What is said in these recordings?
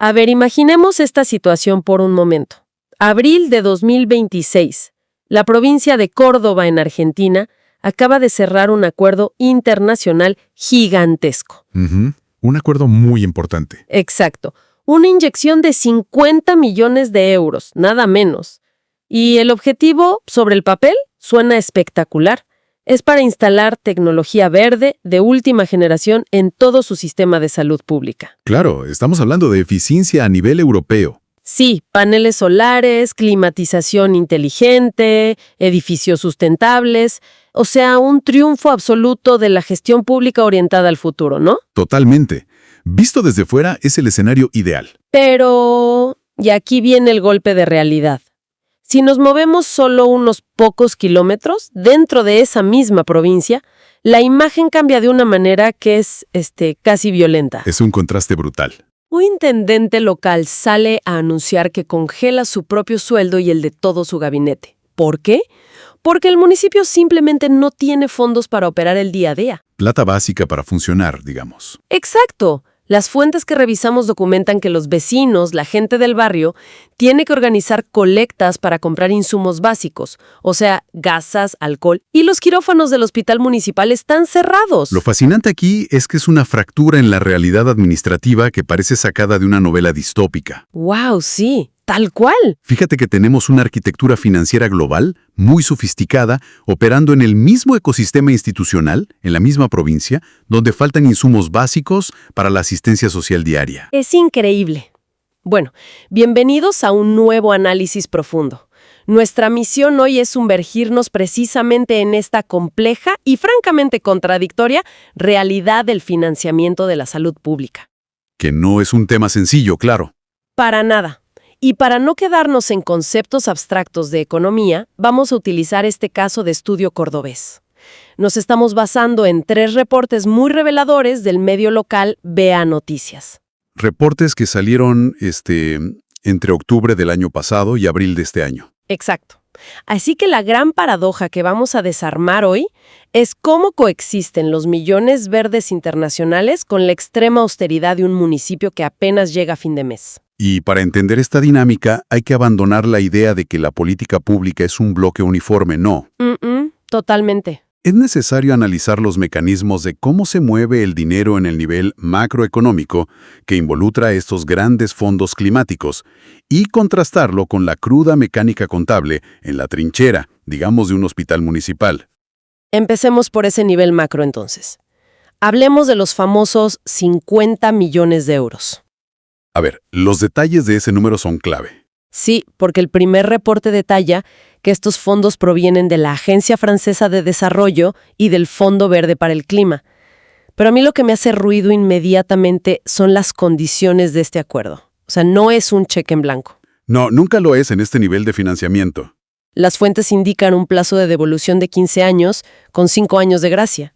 A ver, imaginemos esta situación por un momento. Abril de 2026. La provincia de Córdoba, en Argentina, acaba de cerrar un acuerdo internacional gigantesco. Un acuerdo muy importante. Exacto. Una inyección de 50 millones de euros, nada menos. Y el objetivo, sobre el papel, suena espectacular. Es para instalar tecnología verde de última generación en todo su sistema de salud pública. Claro, estamos hablando de eficiencia a nivel europeo. Sí, paneles solares, climatización inteligente, edificios sustentables, o sea, un triunfo absoluto de la gestión pública orientada al futuro, ¿no? Totalmente. Visto desde fuera, es el escenario ideal. Pero, y aquí viene el golpe de realidad. Si nos movemos solo unos pocos kilómetros dentro de esa misma provincia, la imagen cambia de una manera que es, casi violenta. Es un contraste brutal. Un intendente local sale a anunciar que congela su propio sueldo y el de todo su gabinete. ¿Por qué? Porque el municipio simplemente no tiene fondos para operar el día a día. Plata básica para funcionar, digamos. ¡Exacto! Las fuentes que revisamos documentan que los vecinos, la gente del barrio, tiene que organizar colectas para comprar insumos básicos, o sea, gasas, alcohol, y los quirófanos del hospital municipal están cerrados. Lo fascinante aquí es que es una fractura en la realidad administrativa que parece sacada de una novela distópica. ¡Wow! Sí, tal cual. Fíjate que tenemos una arquitectura financiera global, muy sofisticada, operando en el mismo ecosistema institucional, en la misma provincia, donde faltan insumos básicos para la asistencia social diaria. Es increíble. Bueno, bienvenidos a un nuevo análisis profundo. Nuestra misión hoy es sumergirnos precisamente en esta compleja y francamente contradictoria realidad del financiamiento de la salud pública. Que no es un tema sencillo, claro. Para nada. Y para no quedarnos en conceptos abstractos de economía, vamos a utilizar este caso de estudio cordobés. Nos estamos basando en 3 reportes muy reveladores del medio local BA Noticias. Reportes que salieron entre octubre del año pasado y abril de este año. Exacto. Así que la gran paradoja que vamos a desarmar hoy es cómo coexisten los millones verdes internacionales con la extrema austeridad de un municipio que apenas llega a fin de mes. Y para entender esta dinámica hay que abandonar la idea de que la política pública es un bloque uniforme, no. Totalmente. Es necesario analizar los mecanismos de cómo se mueve el dinero en el nivel macroeconómico que involucra estos grandes fondos climáticos y contrastarlo con la cruda mecánica contable en la trinchera, digamos, de un hospital municipal. Empecemos por ese nivel macro entonces. Hablemos de los famosos 50 millones de euros. A ver, los detalles de ese número son clave. Sí, porque el primer reporte detalla que estos fondos provienen de la Agencia Francesa de Desarrollo y del Fondo Verde para el Clima. Pero a mí lo que me hace ruido inmediatamente son las condiciones de este acuerdo. O sea, no es un cheque en blanco. No, nunca lo es en este nivel de financiamiento. Las fuentes indican un plazo de devolución de 15 años con 5 años de gracia.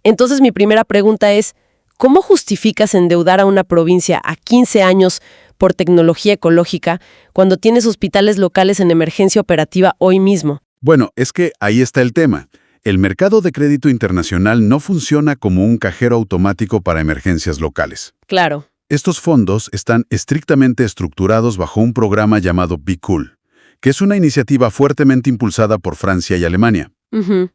Entonces mi primera pregunta es, ¿cómo justificas endeudar a una provincia a 15 años por tecnología ecológica cuando tienes hospitales locales en emergencia operativa hoy mismo? Bueno, es que ahí está el tema. El mercado de crédito internacional no funciona como un cajero automático para emergencias locales. Claro. Estos fondos están estrictamente estructurados bajo un programa llamado Be Cool, que es una iniciativa fuertemente impulsada por Francia y Alemania.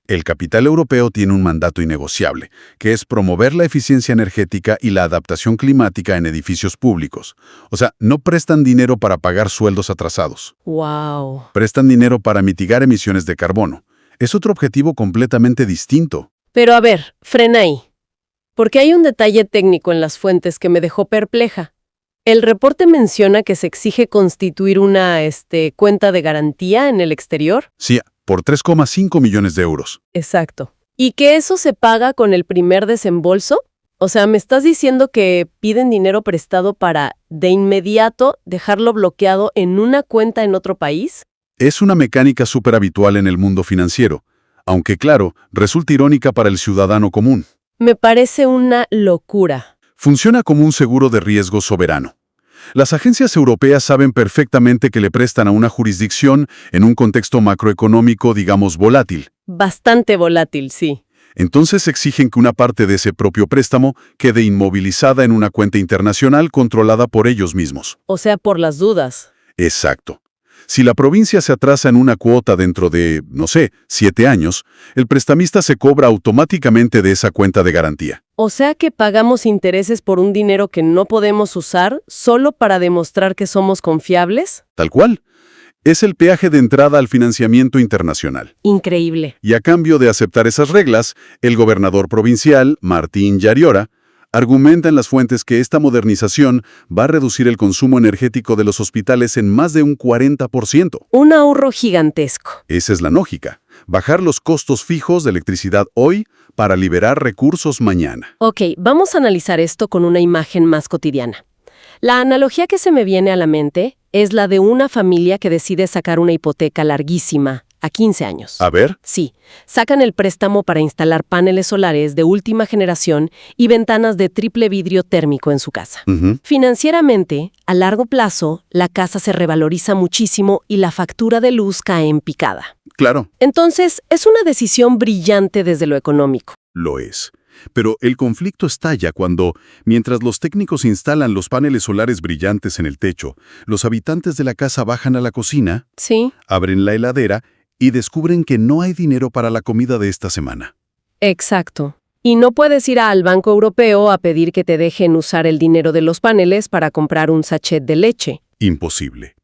El capital europeo tiene un mandato innegociable, que es promover la eficiencia energética y la adaptación climática en edificios públicos. O sea, no prestan dinero para pagar sueldos atrasados. ¡Wow! Prestan dinero para mitigar emisiones de carbono. Es otro objetivo completamente distinto. Pero a ver, frena ahí. Porque hay un detalle técnico en las fuentes que me dejó perpleja. El reporte menciona que se exige constituir una cuenta de garantía en el exterior. Sí, por 3,5 millones de euros. Exacto. ¿Y que eso se paga con el primer desembolso? O sea, ¿me estás diciendo que piden dinero prestado para, de inmediato, dejarlo bloqueado en una cuenta en otro país? Es una mecánica súper habitual en el mundo financiero, aunque claro, resulta irónica para el ciudadano común. Me parece una locura. Funciona como un seguro de riesgo soberano. Las agencias europeas saben perfectamente que le prestan a una jurisdicción en un contexto macroeconómico, digamos, volátil. Bastante volátil, sí. Entonces exigen que una parte de ese propio préstamo quede inmovilizada en una cuenta internacional controlada por ellos mismos. O sea, por las dudas. Exacto. Si la provincia se atrasa en una cuota dentro de, no sé, 7 años, el prestamista se cobra automáticamente de esa cuenta de garantía. O sea que pagamos intereses por un dinero que no podemos usar solo para demostrar que somos confiables. Tal cual. Es el peaje de entrada al financiamiento internacional. Increíble. Y a cambio de aceptar esas reglas, el gobernador provincial, Martín Yariola, argumenta en las fuentes que esta modernización va a reducir el consumo energético de los hospitales en más de un 40%. Un ahorro gigantesco. Esa es la lógica. Bajar los costos fijos de electricidad hoy para liberar recursos mañana. Ok, vamos a analizar esto con una imagen más cotidiana. La analogía que se me viene a la mente es la de una familia que decide sacar una hipoteca larguísima, a 15 años. A ver. Sí, sacan el préstamo para instalar paneles solares de última generación y ventanas de triple vidrio térmico en su casa. Financieramente, a largo plazo, la casa se revaloriza muchísimo y la factura de luz cae en picada. Claro. Entonces, es una decisión brillante desde lo económico. Lo es. Pero el conflicto estalla cuando, mientras los técnicos instalan los paneles solares brillantes en el techo, los habitantes de la casa bajan a la cocina, Sí. abren la heladera y descubren que no hay dinero para la comida de esta semana. Exacto. Y no puedes ir al Banco Europeo a pedir que te dejen usar el dinero de los paneles para comprar un sachet de leche. Imposible.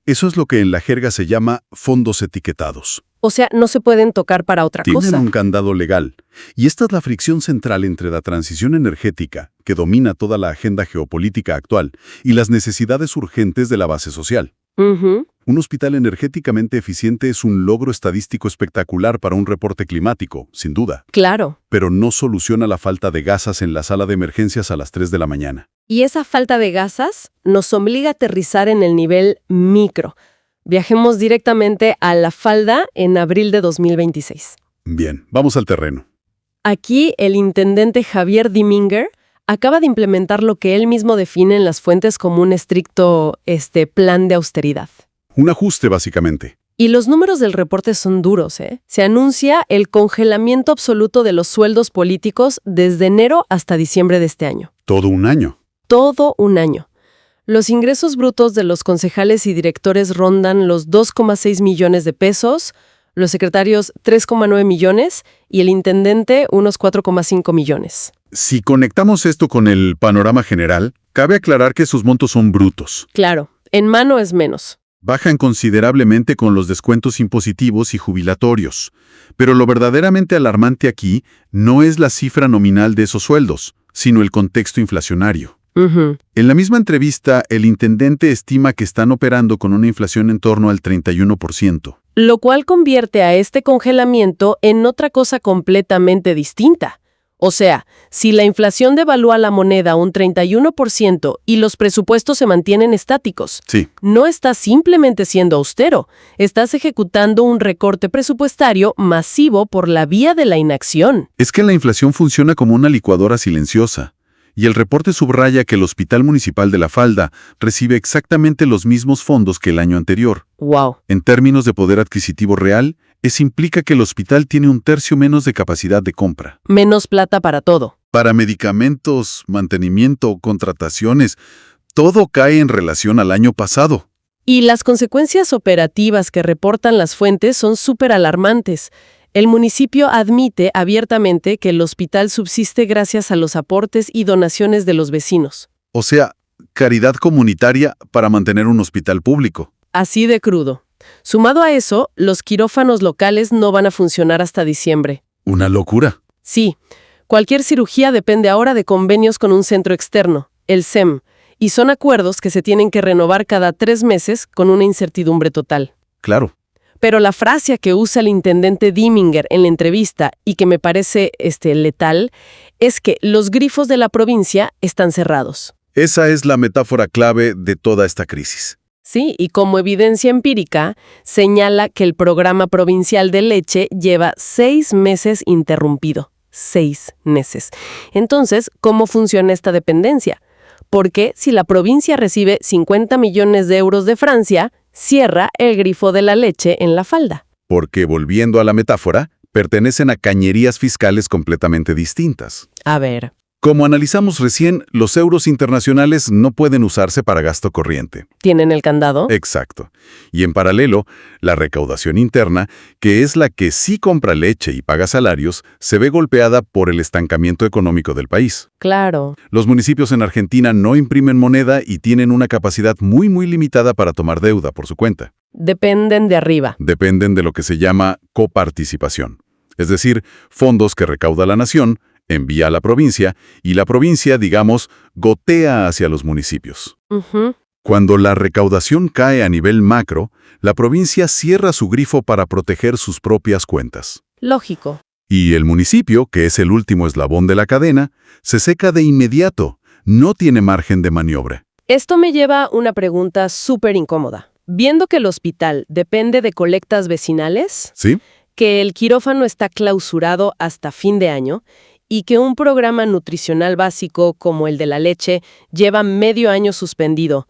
Eso es lo que en la jerga se llama fondos etiquetados. O sea, no se pueden tocar para otra Tienen cosa. un candado legal. Y esta es la fricción central entre la transición energética, que domina toda la agenda geopolítica actual, y las necesidades urgentes de la base social. Ujú. Un hospital energéticamente eficiente es un logro estadístico espectacular para un reporte climático, sin duda, Claro. pero no soluciona la falta de gasas en la sala de emergencias a las 3 de la mañana. Y esa falta de gasas nos obliga a aterrizar en el nivel micro. Viajemos directamente a la falda en abril de 2026. Bien, vamos al terreno. Aquí, el intendente Javier Diminger acaba de implementar lo que él mismo define en las fuentes como un estricto plan de austeridad. Un ajuste, básicamente. Y los números del reporte son duros, ¿eh? Se anuncia el congelamiento absoluto de los sueldos políticos desde enero hasta diciembre de este año. Todo un año. Todo un año. Los ingresos brutos de los concejales y directores rondan los 2,6 millones de pesos, los secretarios 3,9 millones y el intendente unos 4,5 millones. Si conectamos esto con el panorama general, cabe aclarar que sus montos son brutos. Claro, en mano es menos. Bajan considerablemente con los descuentos impositivos y jubilatorios. Pero lo verdaderamente alarmante aquí no es la cifra nominal de esos sueldos, sino el contexto inflacionario. Ujú. En la misma entrevista, el intendente estima que están operando con una inflación en torno al 31%. Lo cual convierte a este congelamiento en otra cosa completamente distinta. O sea, si la inflación devalúa la moneda un 31% y los presupuestos se mantienen estáticos, Sí, no estás simplemente siendo austero, estás ejecutando un recorte presupuestario masivo por la vía de la inacción. es que la inflación funciona como una licuadora silenciosa. Y el reporte subraya que el Hospital Municipal de La Falda recibe exactamente los mismos fondos que el año anterior. Wow. En términos de poder adquisitivo real, eso implica que el hospital tiene un tercio menos de capacidad de compra. Menos plata para todo. Para medicamentos, mantenimiento, contrataciones, todo cae en relación al año pasado. Y las consecuencias operativas que reportan las fuentes son súper alarmantes. El municipio admite abiertamente que el hospital subsiste gracias a los aportes y donaciones de los vecinos. O sea, caridad comunitaria para mantener un hospital público. Así de crudo. Sumado a eso, los quirófanos locales no van a funcionar hasta diciembre. Una locura. Sí, cualquier cirugía depende ahora de convenios con un centro externo, el SEM, y son acuerdos que se tienen que renovar cada 3 meses con una incertidumbre total. Claro. Pero la frase que usa el intendente Diminger en la entrevista y que me parece letal es que los grifos de la provincia están cerrados. Esa es la metáfora clave de toda esta crisis. Sí, y como evidencia empírica, señala que el programa provincial de leche lleva 6 meses interrumpido. 6 meses. Entonces, ¿cómo funciona esta dependencia? Porque si la provincia recibe 50 millones de euros de Francia, cierra el grifo de la leche en La Falda. Porque, volviendo a la metáfora, pertenecen a cañerías fiscales completamente distintas. A ver. Como analizamos recién, los euros internacionales no pueden usarse para gasto corriente. ¿Tienen el candado? Exacto. Y en paralelo, la recaudación interna, que es la que sí compra leche y paga salarios, se ve golpeada por el estancamiento económico del país. Claro. Los municipios en Argentina no imprimen moneda y tienen una capacidad muy limitada para tomar deuda por su cuenta. Dependen de arriba. Dependen de lo que se llama coparticipación, es decir, fondos que recauda la nación, envía a la provincia y la provincia, digamos, gotea hacia los municipios. Cuando la recaudación cae a nivel macro, la provincia cierra su grifo para proteger sus propias cuentas. Lógico. Y el municipio, que es el último eslabón de la cadena, se seca de inmediato, no tiene margen de maniobra. Esto me lleva a una pregunta súper incómoda. Viendo que el hospital depende de colectas vecinales, ¿Sí? que el quirófano está clausurado hasta fin de año y que un programa nutricional básico como el de la leche lleva medio año suspendido,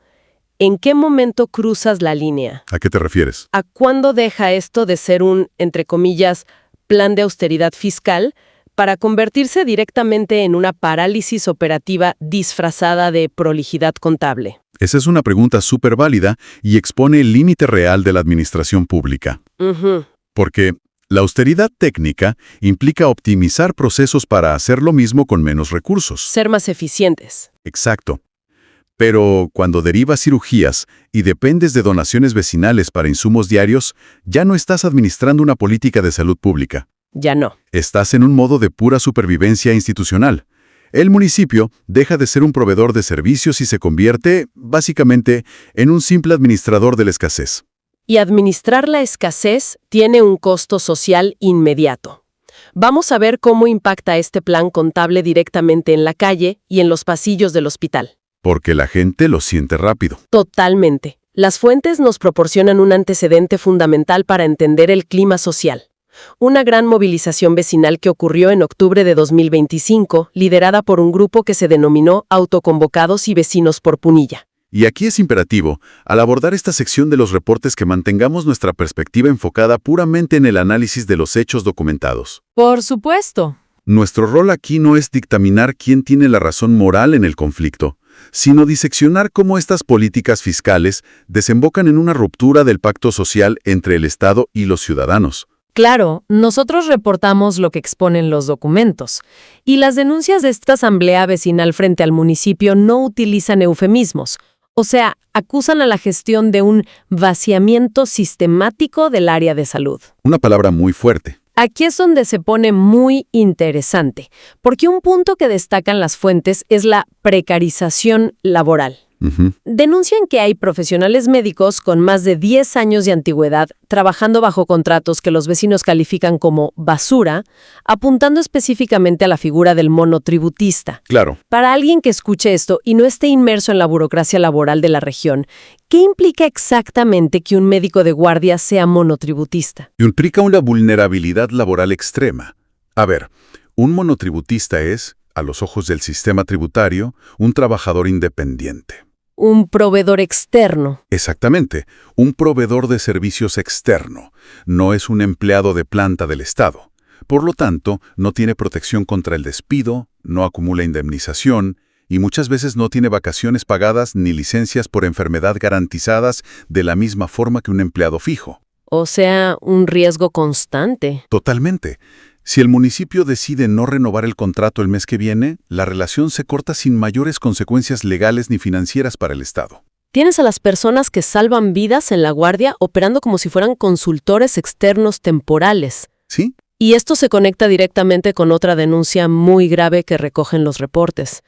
¿en qué momento cruzas la línea? ¿A qué te refieres? ¿A cuándo deja esto de ser un, entre comillas, plan de austeridad fiscal para convertirse directamente en una parálisis operativa disfrazada de prolijidad contable? Esa es una pregunta súper válida y expone el límite real de la administración pública. Porque la austeridad técnica implica optimizar procesos para hacer lo mismo con menos recursos. Ser más eficientes. Exacto. Pero cuando derivas cirugías y dependes de donaciones vecinales para insumos diarios, ya no estás administrando una política de salud pública. Ya no. Estás en un modo de pura supervivencia institucional. El municipio deja de ser un proveedor de servicios y se convierte, básicamente, en un simple administrador de la escasez. Y administrar la escasez tiene un costo social inmediato. Vamos a ver cómo impacta este plan contable directamente en la calle y en los pasillos del hospital. Porque la gente lo siente rápido. Totalmente. Las fuentes nos proporcionan un antecedente fundamental para entender el clima social. Una gran movilización vecinal que ocurrió en octubre de 2025, liderada por un grupo que se denominó Autoconvocados y Vecinos por Punilla. Y aquí es imperativo, al abordar esta sección de los reportes, que mantengamos nuestra perspectiva enfocada puramente en el análisis de los hechos documentados. Por supuesto. Nuestro rol aquí no es dictaminar quién tiene la razón moral en el conflicto, sino diseccionar cómo estas políticas fiscales desembocan en una ruptura del pacto social entre el Estado y los ciudadanos. Claro, nosotros reportamos lo que exponen los documentos, y las denuncias de esta asamblea vecinal frente al municipio no utilizan eufemismos, o sea, acusan a la gestión de un vaciamiento sistemático del área de salud. Una palabra muy fuerte. Aquí es donde se pone muy interesante, porque un punto que destacan las fuentes es la precarización laboral. Denuncian que hay profesionales médicos con más de 10 años de antigüedad trabajando bajo contratos que los vecinos califican como basura, apuntando específicamente a la figura del monotributista. Claro. Para alguien que escuche esto y no esté inmerso en la burocracia laboral de la región, ¿qué implica exactamente que un médico de guardia sea monotributista? Implica una vulnerabilidad laboral extrema. A ver, un monotributista es, a los ojos del sistema tributario, un trabajador independiente. Un proveedor externo. Exactamente, un proveedor de servicios externo. No es un empleado de planta del Estado. Por lo tanto, no tiene protección contra el despido, no acumula indemnización y muchas veces no tiene vacaciones pagadas ni licencias por enfermedad garantizadas de la misma forma que un empleado fijo. O sea, un riesgo constante. Totalmente. Si el municipio decide no renovar el contrato el mes que viene, la relación se corta sin mayores consecuencias legales ni financieras para el Estado. Tienes a las personas que salvan vidas en la guardia operando como si fueran consultores externos temporales. ¿Sí? Y esto se conecta directamente con otra denuncia muy grave que recogen los reportes.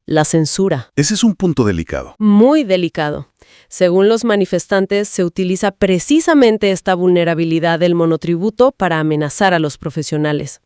La censura. Ese es un punto delicado. Muy delicado. Según los manifestantes, se utiliza precisamente esta vulnerabilidad del monotributo para amenazar a los profesionales.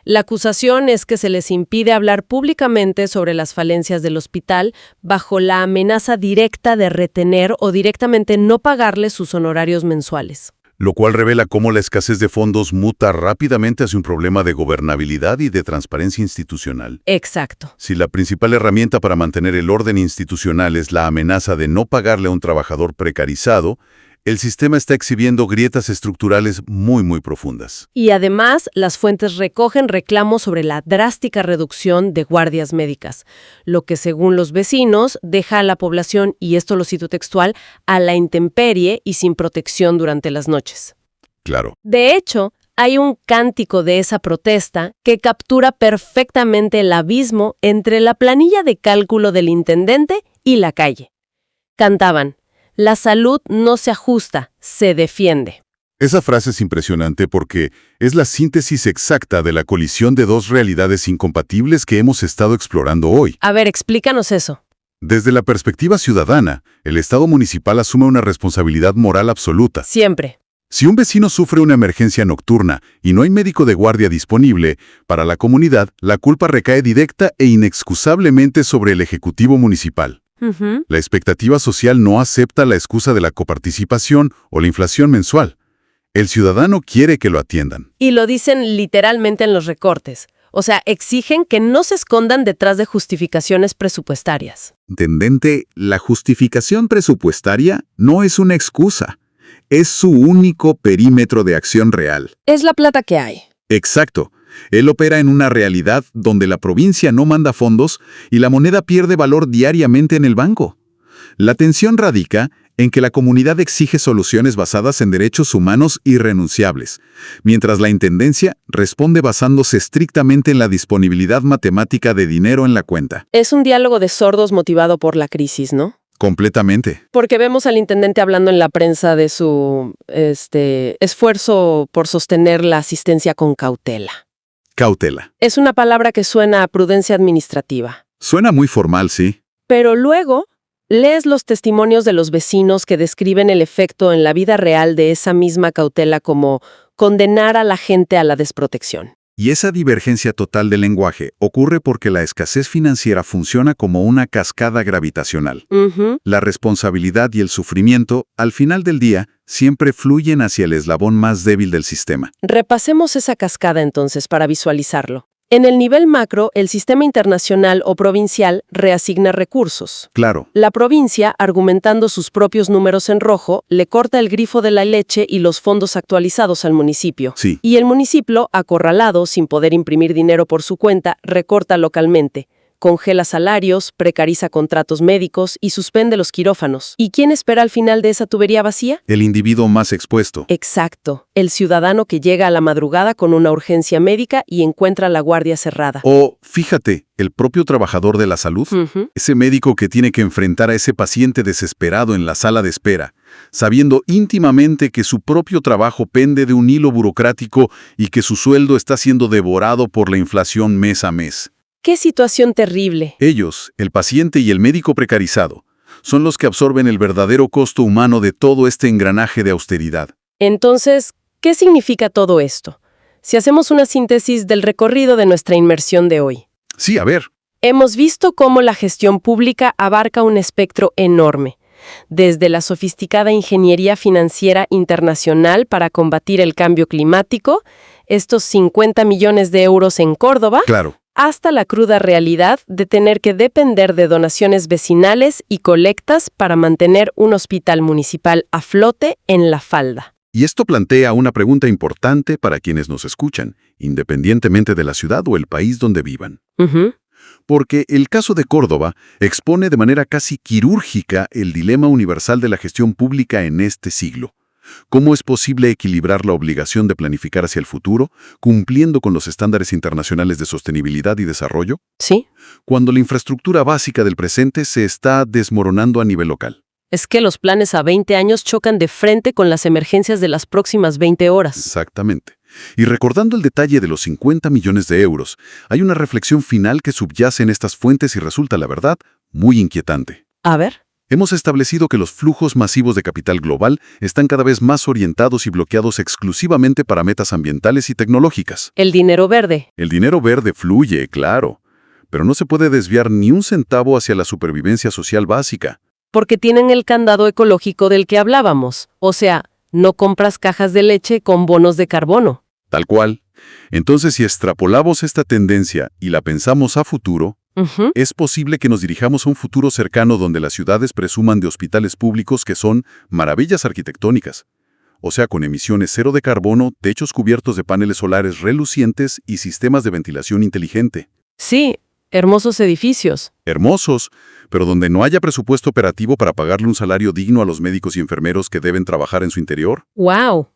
La acusación es que se les impide hablar públicamente sobre las falencias del hospital bajo la amenaza directa de retener o directamente no pagarles sus honorarios mensuales. Lo cual revela cómo la escasez de fondos muta rápidamente hacia un problema de gobernabilidad y de transparencia institucional. Exacto. Si la principal herramienta para mantener el orden institucional es la amenaza de no pagarle a un trabajador precarizado, El sistema está exhibiendo grietas estructurales muy profundas. Y además, las fuentes recogen reclamos sobre la drástica reducción de guardias médicas, lo que según los vecinos deja a la población, y esto lo cito textual, a la intemperie y sin protección durante las noches. Claro. De hecho, hay un cántico de esa protesta que captura perfectamente el abismo entre la planilla de cálculo del intendente y la calle. Cantaban: la salud no se ajusta, se defiende. Esa frase es impresionante porque es la síntesis exacta de la colisión de dos realidades incompatibles que hemos estado explorando hoy. A ver, explícanos eso. Desde la perspectiva ciudadana, el Estado municipal asume una responsabilidad moral absoluta. Siempre. Si un vecino sufre una emergencia nocturna y no hay médico de guardia disponible, para la comunidad, la culpa recae directa e inexcusablemente sobre el Ejecutivo municipal. La expectativa social no acepta la excusa de la coparticipación o la inflación mensual. El ciudadano quiere que lo atiendan. Y lo dicen literalmente en los recortes. O sea, exigen que no se escondan detrás de justificaciones presupuestarias. Intendente, la justificación presupuestaria no es una excusa. Es su único perímetro de acción real. Es la plata que hay. Exacto. Él opera en una realidad donde la provincia no manda fondos y la moneda pierde valor diariamente en el banco. La tensión radica en que la comunidad exige soluciones basadas en derechos humanos irrenunciables, mientras la intendencia responde basándose estrictamente en la disponibilidad matemática de dinero en la cuenta. Es un diálogo de sordos motivado por la crisis, ¿no? Completamente. Porque vemos al intendente hablando en la prensa de su esfuerzo por sostener la asistencia con cautela. Cautela. Es una palabra que suena a prudencia administrativa. Suena muy formal, sí. Pero luego lees los testimonios de los vecinos que describen el efecto en la vida real de esa misma cautela como condenar a la gente a la desprotección. Y esa divergencia total del lenguaje ocurre porque la escasez financiera funciona como una cascada gravitacional. La responsabilidad y el sufrimiento, al final del día, siempre fluyen hacia el eslabón más débil del sistema. Repasemos esa cascada entonces para visualizarlo. En el nivel macro, el sistema internacional o provincial reasigna recursos. Claro. La provincia, argumentando sus propios números en rojo, le corta el grifo de la leche y los fondos actualizados al municipio. Sí. Y el municipio, acorralado, sin poder imprimir dinero por su cuenta, recorta localmente. Congela salarios, precariza contratos médicos y suspende los quirófanos. ¿Y quién espera al final de esa tubería vacía? El individuo más expuesto. Exacto, el ciudadano que llega a la madrugada con una urgencia médica y encuentra la guardia cerrada. O, fíjate, el propio trabajador de la salud, ese médico que tiene que enfrentar a ese paciente desesperado en la sala de espera, sabiendo íntimamente que su propio trabajo pende de un hilo burocrático y que su sueldo está siendo devorado por la inflación mes a mes. ¡Qué situación terrible! Ellos, el paciente y el médico precarizado, son los que absorben el verdadero costo humano de todo este engranaje de austeridad. Entonces, ¿qué significa todo esto? Si hacemos una síntesis del recorrido de nuestra inmersión de hoy. Sí, a ver. Hemos visto cómo la gestión pública abarca un espectro enorme, desde la sofisticada ingeniería financiera internacional para combatir el cambio climático, estos 50 millones de euros en Córdoba, Claro. hasta la cruda realidad de tener que depender de donaciones vecinales y colectas para mantener un hospital municipal a flote en la falda. Y esto plantea una pregunta importante para quienes nos escuchan, independientemente de la ciudad o el país donde vivan. Porque el caso de Córdoba expone de manera casi quirúrgica el dilema universal de la gestión pública en este siglo. ¿Cómo es posible equilibrar la obligación de planificar hacia el futuro, cumpliendo con los estándares internacionales de sostenibilidad y desarrollo, ¿Sí? cuando la infraestructura básica del presente se está desmoronando a nivel local? Es que los planes a 20 años chocan de frente con las emergencias de las próximas 20 horas. Exactamente. Y recordando el detalle de los 50 millones de euros, hay una reflexión final que subyace en estas fuentes y resulta, la verdad, muy inquietante. A ver. Hemos establecido que los flujos masivos de capital global están cada vez más orientados y bloqueados exclusivamente para metas ambientales y tecnológicas. El dinero verde. El dinero verde fluye, claro, pero no se puede desviar ni un centavo hacia la supervivencia social básica. Porque tienen el candado ecológico del que hablábamos. O sea, no compras cajas de leche con bonos de carbono. Tal cual. Entonces, si extrapolamos esta tendencia y la pensamos a futuro, Ujú. Es posible que nos dirijamos a un futuro cercano donde las ciudades presuman de hospitales públicos que son maravillas arquitectónicas, o sea, con emisiones cero de carbono, techos cubiertos de paneles solares relucientes y sistemas de ventilación inteligente. Sí, hermosos edificios. Hermosos, pero donde no haya presupuesto operativo para pagarle un salario digno a los médicos y enfermeros que deben trabajar en su interior. ¡Wow!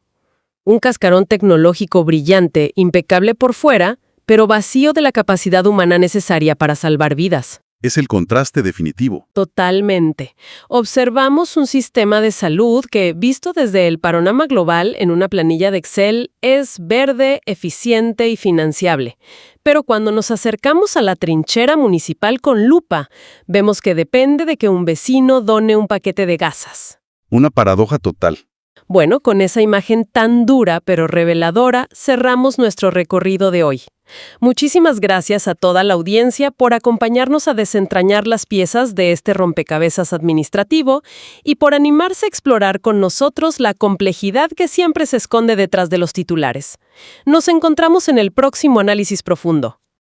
Un cascarón tecnológico brillante, impecable por fuera, pero vacío de la capacidad humana necesaria para salvar vidas. Es el contraste definitivo. Totalmente. Observamos un sistema de salud que, visto desde el panorama global en una planilla de Excel, es verde, eficiente y financiable. Pero cuando nos acercamos a la trinchera municipal con lupa, vemos que depende de que un vecino done un paquete de gasas. Una paradoja total. Bueno, con esa imagen tan dura pero reveladora, cerramos nuestro recorrido de hoy. Muchísimas gracias a toda la audiencia por acompañarnos a desentrañar las piezas de este rompecabezas administrativo y por animarse a explorar con nosotros la complejidad que siempre se esconde detrás de los titulares. Nos encontramos en el próximo análisis profundo.